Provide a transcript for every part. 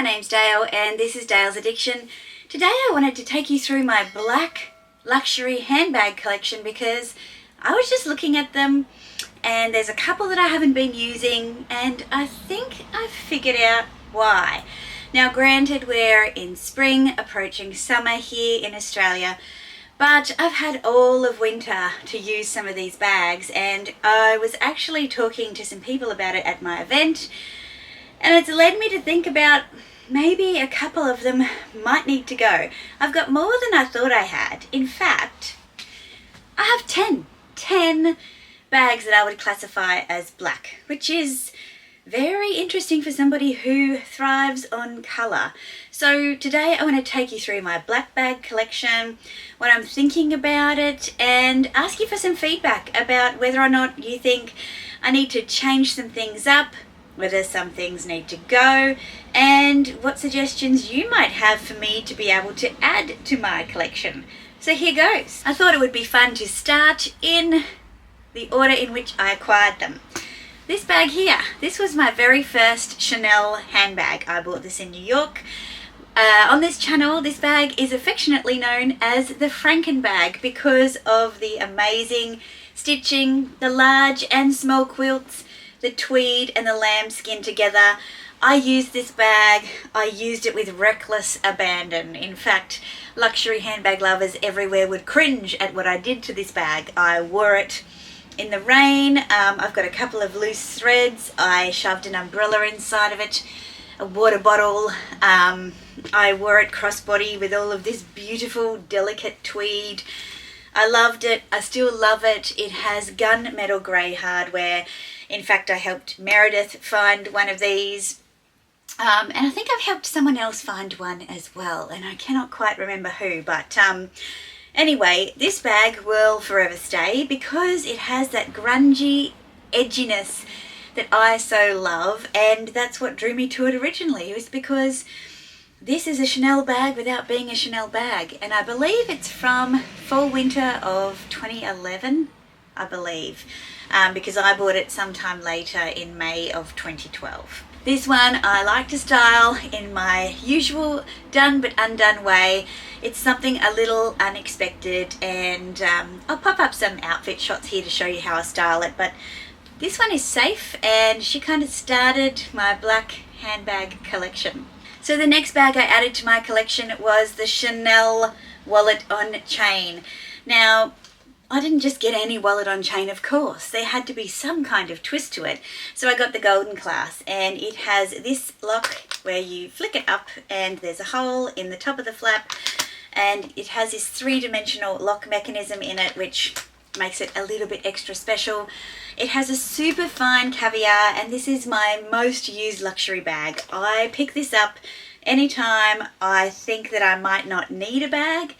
name's Dale and this is Dale's Addiction. Today I wanted to take you through my black luxury handbag collection because I was just looking at them and there's a couple that I haven't been using and I think I've figured out why. Now granted, we're in spring, approaching summer here in Australia, but I've had all of winter to use some of these bags, and I was actually talking to some people about it at my event, and it's led me to think about maybe a couple of them might need to go. I've got more than I thought I had. In fact, I have 10 bags that I would classify as black, which is very interesting for somebody who thrives on colour. So today I want to take you through my black bag collection, what I'm thinking about it, and ask you for some feedback about whether or not you think I need to change some things up, whether some things need to go, and what suggestions you might have for me to be able to add to my collection. So here goes. I thought it would be fun to start in the order in which I acquired them. This bag here, this was my very first Chanel handbag. I bought this in New York. On this channel, this bag is affectionately known as the Franken bag because of the amazing stitching, the large and small quilts, the tweed and the lambskin together. I used this bag, I used it with reckless abandon. In fact, luxury handbag lovers everywhere would cringe at what I did to this bag. I wore it in the rain. I've got a couple of loose threads. I shoved an umbrella inside of it, a water bottle. I wore it crossbody with all of this beautiful, delicate tweed. I loved it. I still love it. It has gunmetal grey hardware. In fact, I helped Meredith find one of these. And I think I've helped someone else find one as well. And I cannot quite remember who, but anyway, this bag will forever stay because it has that grungy edginess that I so love, and that's what drew me to it originally. It was because this is a Chanel bag without being a Chanel bag, and I believe it's from fall winter of 2011, I believe, because I bought it sometime later in May of 2012. This one I like to style in my usual done but undone way. It's something a little unexpected, and I'll pop up some outfit shots here to show you how I style it, but this one is safe, and she kind of started my black handbag collection. So the next bag I added to my collection was the Chanel wallet on chain. Now, I didn't just get any wallet on chain, of course. There had to be some kind of twist to it. So I got the golden class, and it has this lock where you flick it up and there's a hole in the top of the flap, and it has this three-dimensional lock mechanism in it which makes it a little bit extra special. It has a super fine caviar, and this is my most used luxury bag. I pick this up anytime I think that I might not need a bag.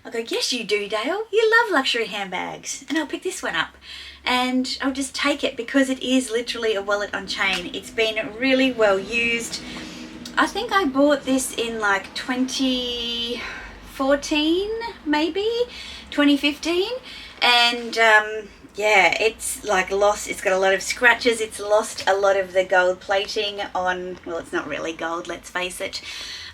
I go, yes you do, Dale, you love luxury handbags, and I'll pick this one up and I'll just take it because it is literally a wallet on chain. It's been really well used. I think I bought this in like 2014, maybe 2015, and yeah, it's like lost, it's got a lot of scratches, it's lost a lot of the gold plating on, well, it's not really gold, let's face it,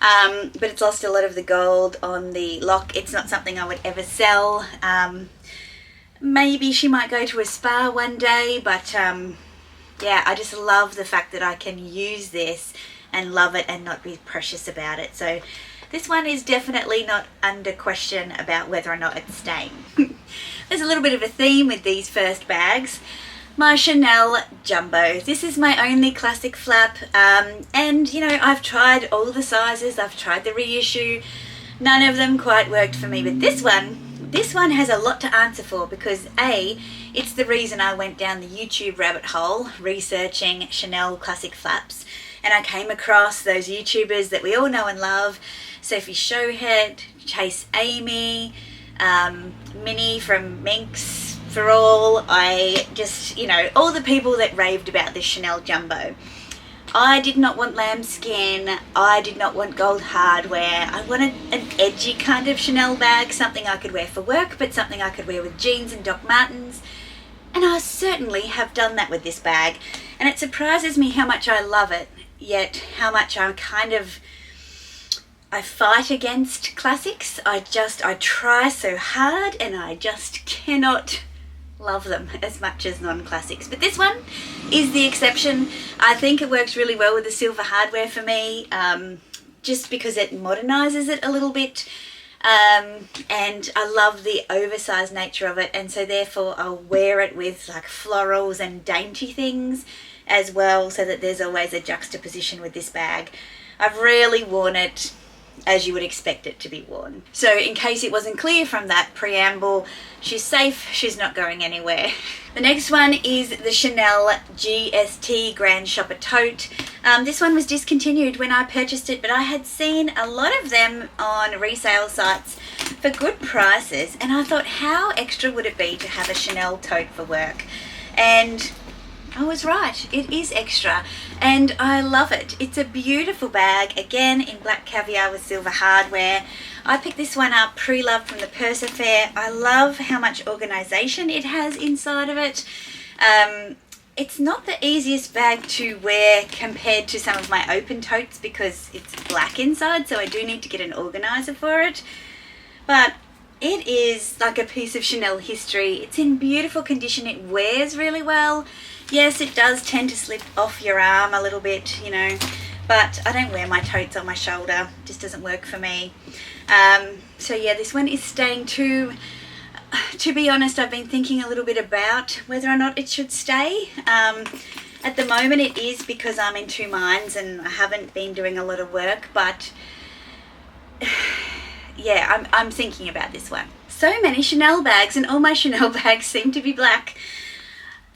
but it's lost a lot of the gold on the lock. It's not something I would ever sell. Maybe she might go to a spa one day, but yeah, I just love the fact that I can use this and love it and not be precious about it. So this one is definitely not under question about whether or not it's staying. There's a little bit of a theme with these first bags. My Chanel Jumbo. This is my only classic flap, and you know, I've tried all the sizes, I've tried the reissue, none of them quite worked for me, but this one has a lot to answer for because A, it's the reason I went down the YouTube rabbit hole researching Chanel classic flaps, and I came across those YouTubers that we all know and love, Sophie Showhead, Chase Amy, Minnie from Minx, Pharrell. I just, you know, all the people that raved about this Chanel Jumbo. I did not want lambskin, I did not want gold hardware. I wanted an edgy kind of Chanel bag, something I could wear for work, but something I could wear with jeans and Doc Martens. And I certainly have done that with this bag, and it surprises me how much I love it. yet how much I fight against classics. I try so hard and I just cannot love them as much as non-classics. But this one is the exception. I think it works really well with the silver hardware for me, just because it modernizes it a little bit. And I love the oversized nature of it, and so therefore I'll wear it with like florals and dainty things as well, so that there's always a juxtaposition with this bag. I've rarely worn it as you would expect it to be worn. So in case it wasn't clear from that preamble, she's safe, she's not going anywhere. The next one is the Chanel GST Grand Shopper Tote. This one was discontinued when I purchased it, but I had seen a lot of them on resale sites for good prices, and I thought, how extra would it be to have a Chanel tote for work? And I was right, it is extra, and I love it. It's a beautiful bag, again in black caviar with silver hardware. I picked this one up pre-loved from the Purser Fair. I love how much organisation it has inside of it. It's not the easiest bag to wear compared to some of my open totes because it's black inside, so I do need to get an organiser for it. But it is like a piece of Chanel history. It's in beautiful condition, it wears really well. Yes, it does tend to slip off your arm a little bit, you know, but I don't wear my totes on my shoulder. It just doesn't work for me. So yeah, this one is staying too. To be honest, I've been thinking a little bit about whether or not it should stay. At the moment it is because I'm in two minds and I haven't been doing a lot of work, but yeah, I'm thinking about this one. So many Chanel bags, and all my Chanel bags seem to be black.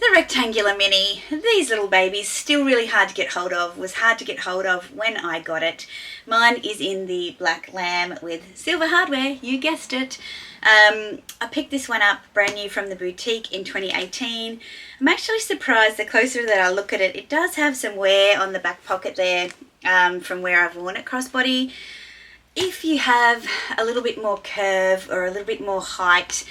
The rectangular mini, these little babies, still really hard to get hold of, was hard to get hold of when I got it. Mine is in the black lamb with silver hardware, you guessed it. I picked this one up brand new from the boutique in 2018. I'm actually surprised the closer that I look at it, it does have some wear on the back pocket there from where I've worn it crossbody. If you have a little bit more curve or a little bit more height,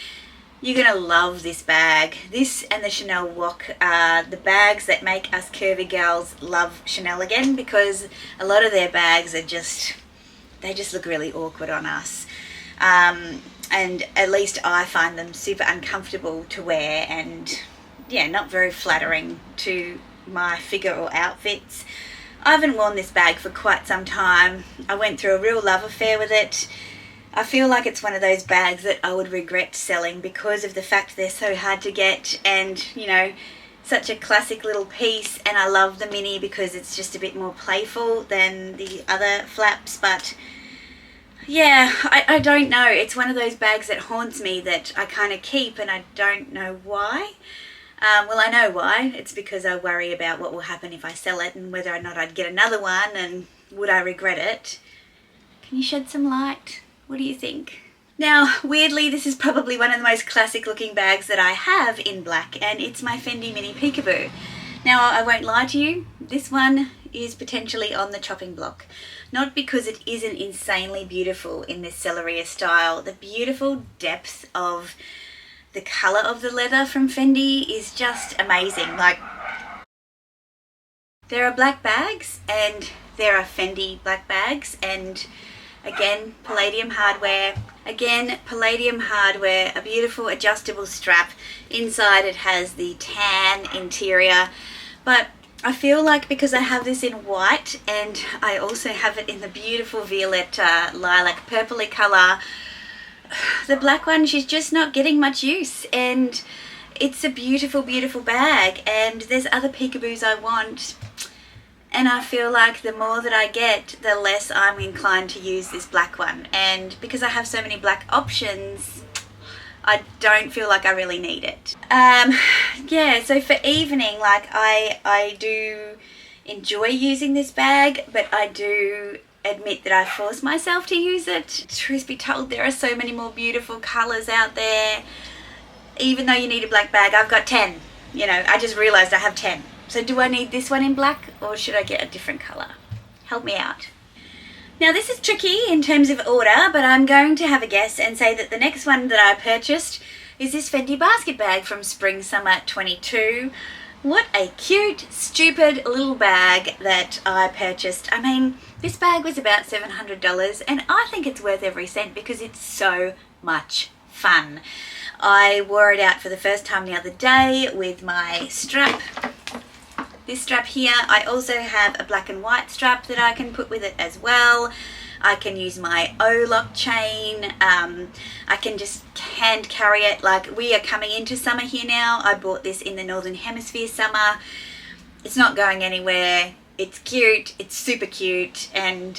you're going to love this bag. This and the Chanel Wok are the bags that make us curvy girls love Chanel again, because a lot of their bags are they just look really awkward on us. And at least I find them super uncomfortable to wear and, yeah, not very flattering to my figure or outfits. I haven't worn this bag for quite some time. I went through a real love affair with it. I feel like it's one of those bags that I would regret selling because of the fact they're so hard to get and, you know, such a classic little piece. And I love the mini because it's just a bit more playful than the other flaps. But yeah, I don't know. It's one of those bags that haunts me that I kind of keep, and I don't know why. Well, I know why. It's because I worry about what will happen if I sell it and whether or not I'd get another one and would I regret it. Can you shed some light? What do you think? Now, weirdly, this is probably one of the most classic looking bags that I have in black, and it's my Fendi Mini Peekaboo. Now, I won't lie to you, this one is potentially on the chopping block. Not because it isn't insanely beautiful in this Celeria style. The beautiful depth of the colour of the leather from Fendi is just amazing. Like, there are black bags and there are Fendi black bags, and again, palladium hardware. Again, palladium hardware, a beautiful adjustable strap. Inside it has the tan interior, but I feel like because I have this in white and I also have it in the beautiful violetta lilac purpley colour, the black one, she's just not getting much use, and it's a beautiful, beautiful bag, and there's other Peekaboos I want, and I feel like the more that I get, the less I'm inclined to use this black one. And because I have so many black options, I don't feel like I really need it. Yeah, so for evening, like I do enjoy using this bag, but I do admit that I force myself to use it. Truth be told, there are so many more beautiful colours out there. Even though you need a black bag, I've got 10. You know, I just realised I have 10. So do I need this one in black, or should I get a different colour? Help me out. Now this is tricky in terms of order, but I'm going to have a guess and say that the next one that I purchased is this Fendi Basket Bag from Spring Summer 22. What a cute, stupid little bag that I purchased. I mean, this bag was about $700 and I think it's worth every cent because it's so much fun. I wore it out for the first time the other day with my strap. This strap here. I also have a black and white strap that I can put with it as well. I can use my O-lock chain. I can just hand carry it. Like, we are coming into summer here now. I bought this in the Northern Hemisphere summer. It's not going anywhere. It's cute. It's super cute. And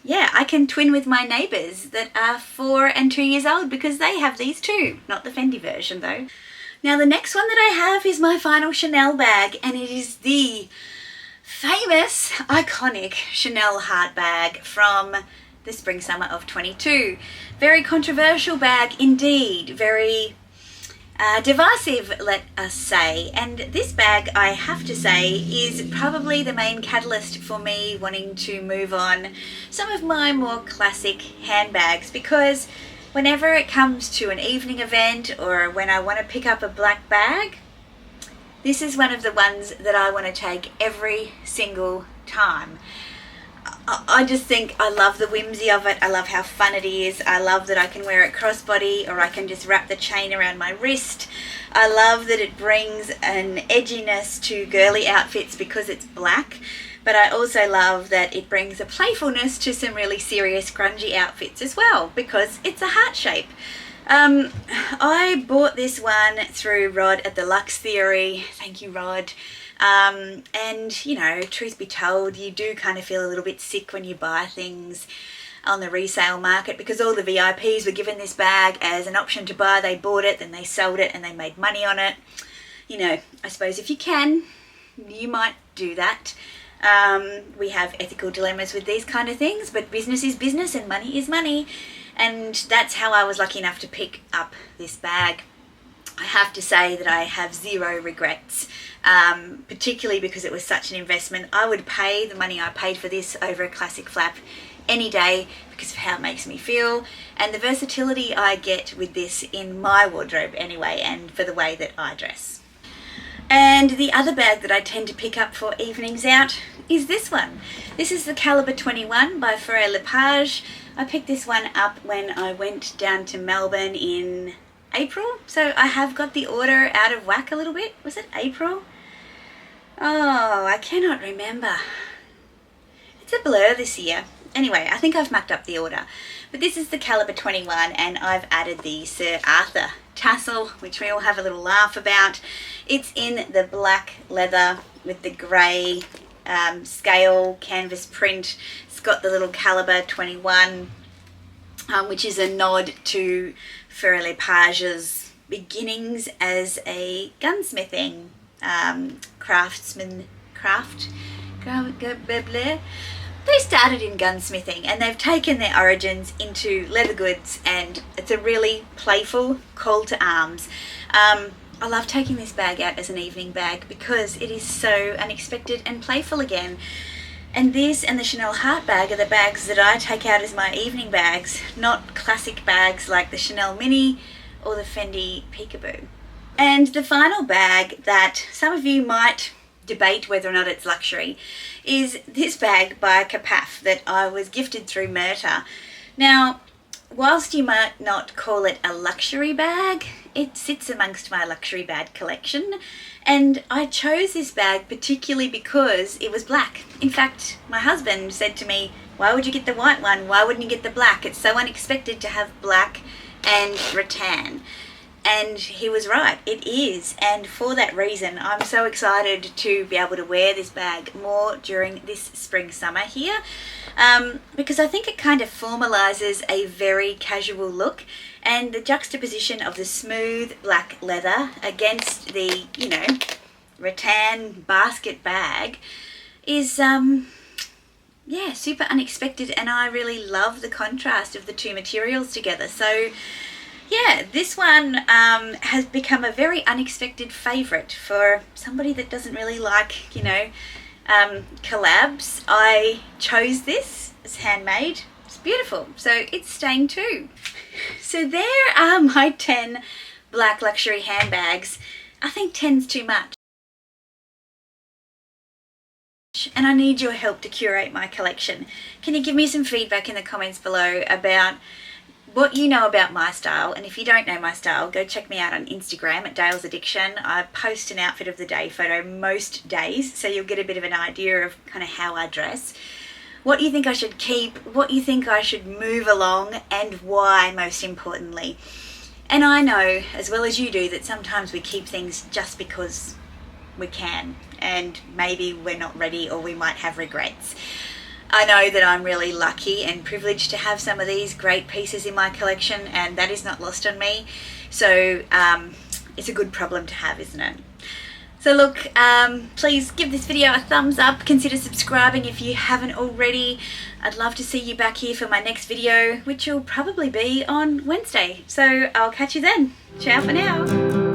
yeah, I can twin with my neighbours that are 4 and 2 years old because they have these too. Not the Fendi version though. Now the next one that I have is my final Chanel bag, and it is the famous, iconic Chanel heart bag from the spring summer of 22. Very controversial bag indeed, very divisive, let us say. And this bag, I have to say, is probably the main catalyst for me wanting to move on some of my more classic handbags, because whenever it comes to an evening event or when I want to pick up a black bag, this is one of the ones that I want to take every single time. I just think I love the whimsy of it. I love how fun it is. I love that I can wear it crossbody, or I can just wrap the chain around my wrist. I love that it brings an edginess to girly outfits because it's black. But I also love that it brings a playfulness to some really serious grungy outfits as well because it's a heart shape. I bought this one through Rod at the Luxe Theory. Thank you, Rod. And, you know, truth be told, you do kind of feel a little bit sick when you buy things on the resale market because all the VIPs were given this bag as an option to buy. They bought it, then they sold it and they made money on it. You know, I suppose if you can, you might do that. We have ethical dilemmas with these kind of things, but business is business and money is money. And that's how I was lucky enough to pick up this bag. I have to say that I have zero regrets, particularly because it was such an investment. I would pay the money I paid for this over a classic flap any day because of how it makes me feel and the versatility I get with this in my wardrobe anyway, and for the way that I dress. And the other bag that I tend to pick up for evenings out is this one. This is the Caliber 21 by Faure. I picked this one up when I went down to Melbourne in April, so I have got the order out of whack a little bit. Was it April? Oh, I cannot remember. It's a blur this year. Anyway, I think I've mucked up the order. But this is the Caliber 21 and I've added the Sir Arthur tassel, which we all have a little laugh about. It's in the black leather with the grey scale canvas print. It's got the little Caliber 21, which is a nod to Faure beginnings as a gunsmithing They started in gunsmithing and they've taken their origins into leather goods, and it's a really playful call to arms. I love taking this bag out as an evening bag because it is so unexpected and playful again. And this and the Chanel heart bag are the bags that I take out as my evening bags, not classic bags like the Chanel Mini or the Fendi Peekaboo. And the final bag that some of you might debate whether or not it's luxury is this bag by Capaf that I was gifted through Murta. Now, whilst you might not call it a luxury bag, it sits amongst my luxury bag collection, and I chose this bag particularly because it was black. In fact, my husband said to me, why would you get the white one? Why wouldn't you get the black? It's so unexpected to have black and rattan. And he was right, it is. And for that reason, I'm so excited to be able to wear this bag more during this spring summer here, because I think it kind of formalizes a very casual look, and the juxtaposition of the smooth black leather against the, you know, rattan basket bag is yeah, super unexpected, and I really love the contrast of the two materials together. So yeah, this one has become a very unexpected favourite for somebody that doesn't really like, you know, collabs. I chose this. It's handmade. It's beautiful. So it's staying too. So there are my 10 black luxury handbags. I think 10's too much. much, and I need your help to curate my collection. Can you give me some feedback in the comments below about what you know about my style? And if you don't know my style, go check me out on Instagram at DaylesAddiction. I post an outfit of the day photo most days, so you'll get a bit of an idea of kind of how I dress. What you think I should keep, what you think I should move along, and why, most importantly. And I know, as well as you do, that sometimes we keep things just because we can, and maybe we're not ready, or we might have regrets. I know that I'm really lucky and privileged to have some of these great pieces in my collection, and that is not lost on me. So it's a good problem to have, isn't it? So look, please give this video a thumbs up. Consider subscribing if you haven't already. I'd love to see you back here for my next video, which will probably be on Wednesday. So I'll catch you then. Ciao for now.